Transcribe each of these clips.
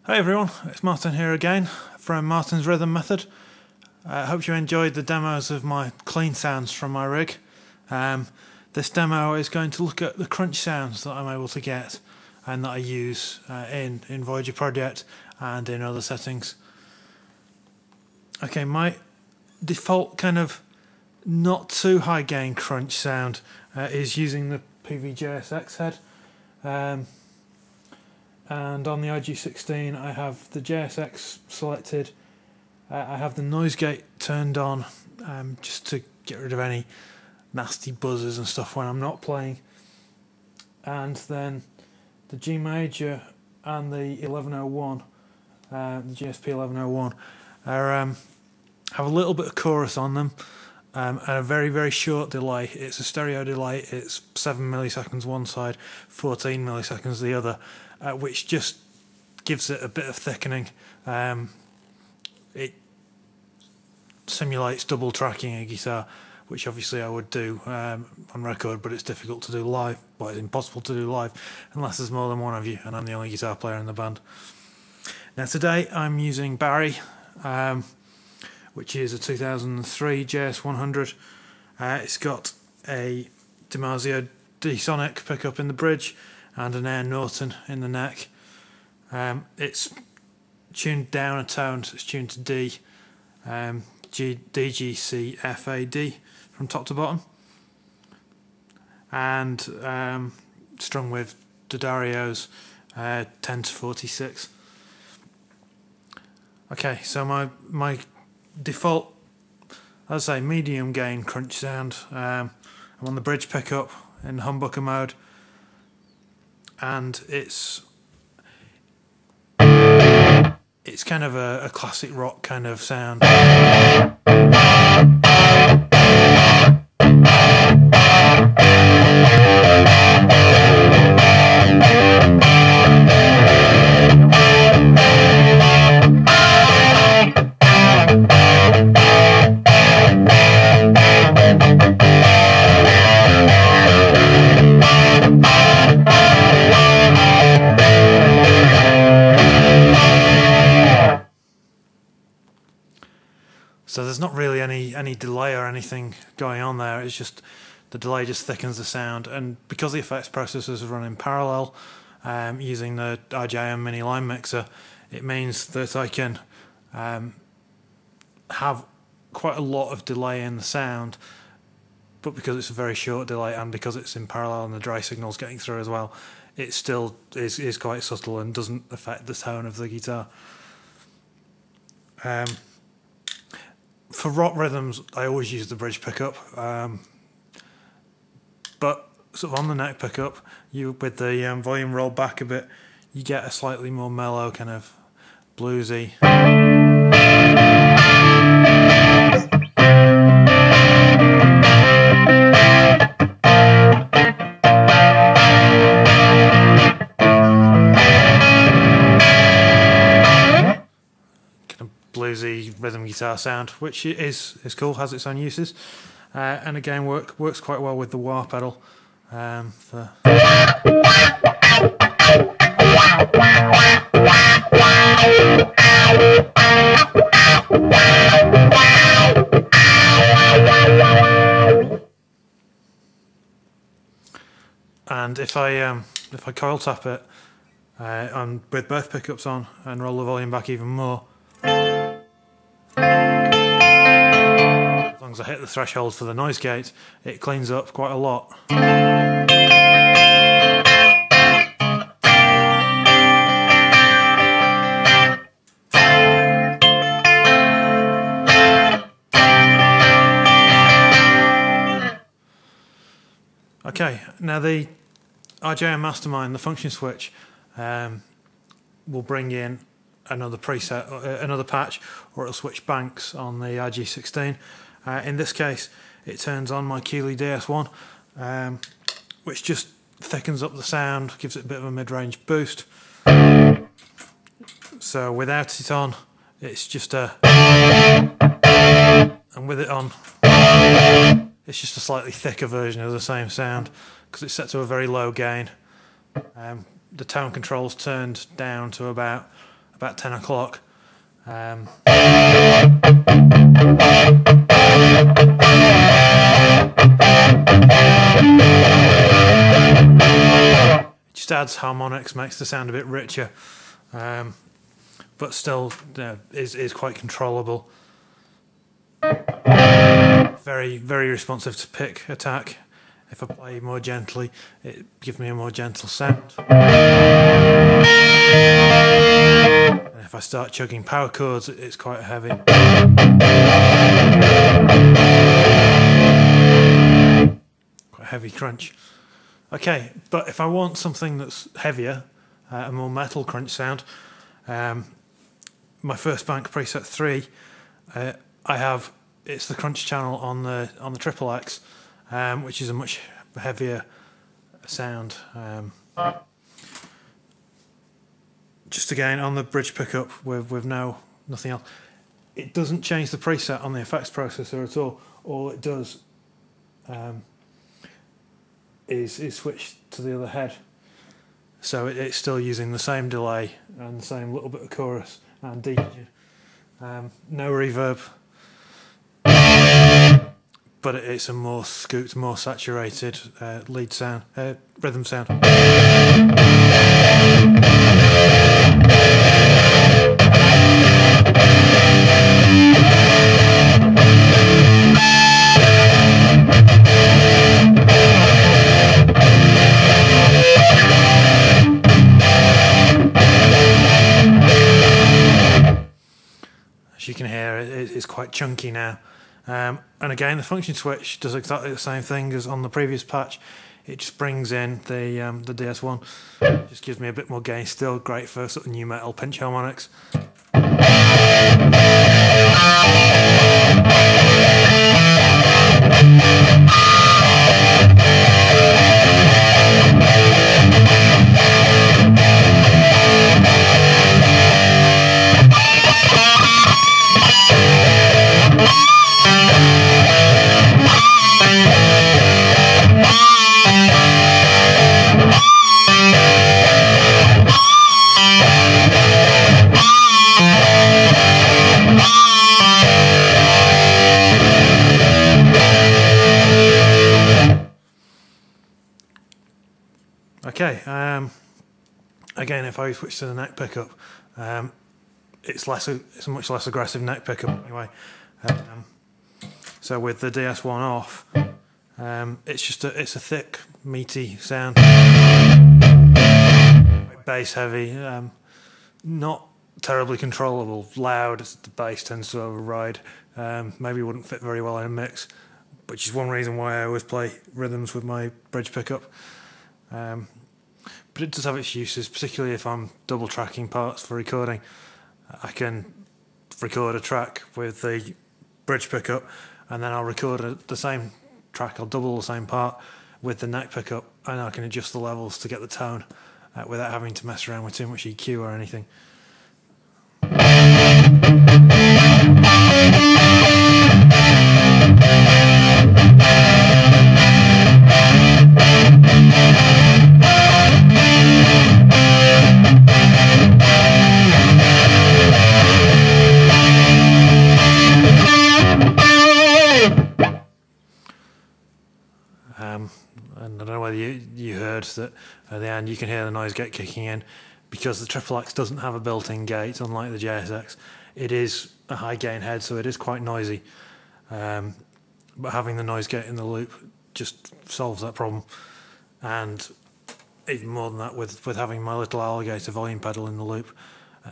Hey everyone, it's Martin here again from Martin's Rhythm Method. I hope you enjoyed the demos of my clean sounds from my rig. This demo is going to look at the crunch sounds that I'm able to get and that I use in Voyager Project and in other settings. Okay, my default kind of not too high gain crunch sound is using the Peavey JSX head. And on the RG-16 I have the JSX selected. I have the noise gate turned on just to get rid of any nasty buzzes and stuff when I'm not playing. And then the G major and the 1101, the GSP1101, have a little bit of chorus on them and a very, very short delay. It's a stereo delay. It's 7 milliseconds one side, 14 milliseconds the other. Which just gives it a bit of thickening. It simulates double tracking a guitar, which obviously I would do on record, but it's difficult to do live. Well, it's impossible to do live unless there's more than one of you, and I'm the only guitar player in the band. Now today I'm using Barry, which is a 2003 JS100. It's got a DiMarzio D-Sonic pickup in the bridge and an Air Norton in the neck. It's tuned down a tone, so it's tuned to D, D, G, C, F, A, D from top to bottom, and strung with D'Addario's 10 to 46. Okay, so my default, as I say, medium gain crunch sound. I'm on the bridge pickup in humbucker mode. And it's kind of a classic rock kind of sound. So there's not really any delay or anything going on there. It's just the delay just thickens the sound, and because the effects processors run in parallel using the RJM mini line mixer, it means that I can have quite a lot of delay in the sound, but because it's a very short delay and because it's in parallel and the dry signal's getting through as well, it still is quite subtle and doesn't affect the tone of the guitar. For rock rhythms, I always use the bridge pickup, but sort of on the neck pickup, with the volume rolled back a bit, you get a slightly more mellow kind of bluesy. Bluesy rhythm guitar sound, which is cool, has its own uses, and again works quite well with the wah pedal. And if I coil tap it with both pickups on and roll the volume back even more, as long as I hit the threshold for the noise gate, it cleans up quite a lot. Okay, now the RJM Mastermind, the function switch, will bring in another preset, another patch, or it'll switch banks on the RG-16. In this case, it turns on my Keeley DS1, which just thickens up the sound, gives it a bit of a mid-range boost. So without it on, it's just a, and with it on, it's just a slightly thicker version of the same sound because it's set to a very low gain. The tone control's turned down to about about 10 o'clock. Just adds harmonics, makes the sound a bit richer, but still is quite controllable. Very, very responsive to pick attack. If I play more gently, it gives me a more gentle sound. And if I start chugging power chords, it's quite heavy. Quite a heavy crunch. Okay, but if I want something that's heavier, a more metal crunch sound, my First Bank Preset 3, it's the crunch channel on the XXX, which is a much heavier sound. Just again on the bridge pickup with nothing else. It doesn't change the preset on the effects processor at all. All it does is switch to the other head. So it's still using the same delay and the same little bit of chorus and dodgy. No reverb. But it's a more scooped, more saturated lead sound, rhythm sound. As you can hear, it's quite chunky now. And again, the function switch does exactly the same thing as on the previous patch. It just brings in the DS1, just gives me a bit more gain. Still great for sort of new metal pinch harmonics. Okay, again, if I switch to the neck pickup, it's a much less aggressive neck pickup anyway. So with the DS1 off, it's a thick, meaty sound, bass heavy, not terribly controllable, loud. The bass tends to override. Maybe wouldn't fit very well in a mix, which is one reason why I always play rhythms with my bridge pickup. But it does have its uses, particularly if I'm double tracking parts for recording. I can record a track with the bridge pickup, and then I'll record the same track, I'll double the same part with the neck pickup, and I can adjust the levels to get the tone without having to mess around with too much EQ or anything. And I don't know whether you heard that at the end you can hear the noise gate kicking in, because the XXX doesn't have a built-in gate, unlike the JSX. It is a high gain head, so it is quite noisy. But having the noise gate in the loop just solves that problem. And even more than that, with having my Little Alligator volume pedal in the loop,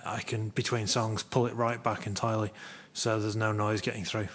I can, between songs, pull it right back entirely, so there's no noise getting through.